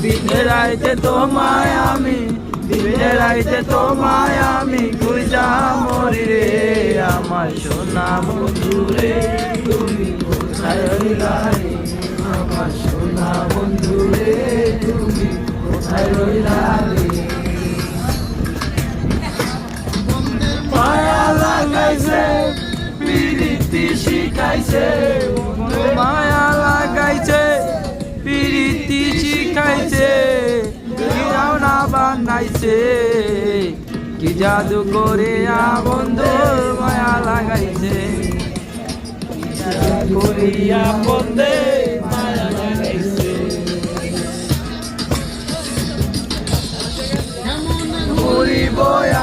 দিনের রাইতে তোমায় আমি, দিনের রাইতে তোমায় আমি খুঁজা মরি রে আমার সোনা বন্ধু রে, তুমি কোথায় রইলা রে আমার সোনা বন্ধু রে, তুমি কোথায় রইলা রে। মায়া লাগাইছে প্রীতি শিখাইছে, মায়া লাগাইছে প্রীতি শিখাইছে, না বানাইছে কি জাদু করে বন্ধু মায়া লাগাইছে, করিয়া বন্ধে মায়া লাগাইছে। ভুলিব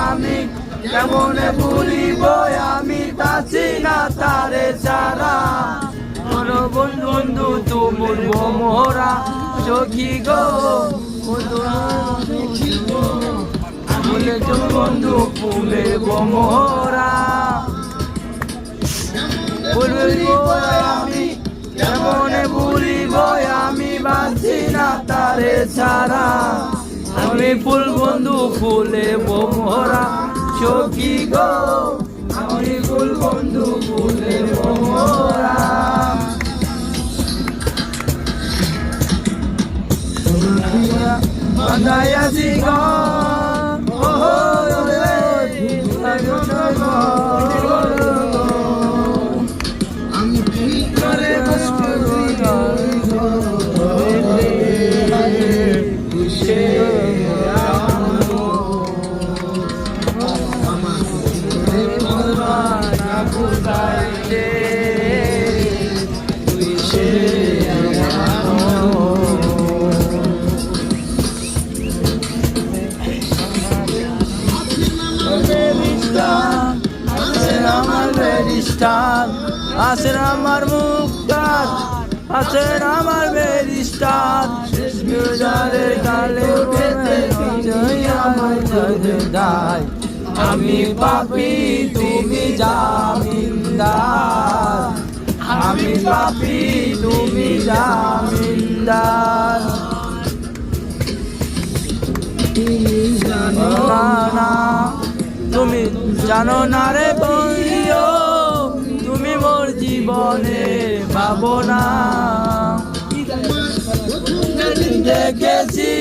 আমি কেমনে ভুলিব আমি, তাছি না তারে ছাড়া বন্ধু তুমুর মোরা সখী গো বলে বন্ধু ফুলের বোমরা। ভুলিব আমি কেমনে ভুলিব আমি, বাঁচি না তারে ছাড়া আমি ফুল বন্ধু ফুলে বোমরা সখী গো, আমি ফুল বন্ধু ফুলে বোমরা। বাঁধাইয়াছি ঘর আমি কি করে আছেন আমার মুক্তার, আছেন আমার বেরিস্টার, গুজারের কালে আমায় আমি পাপি তুমি জামিনদার, আমি পাপি তুমি জামিনদার। না তুমি জানো না রে বন্ধু, তুমি মোর জীবনে ভাবনা দেখেছি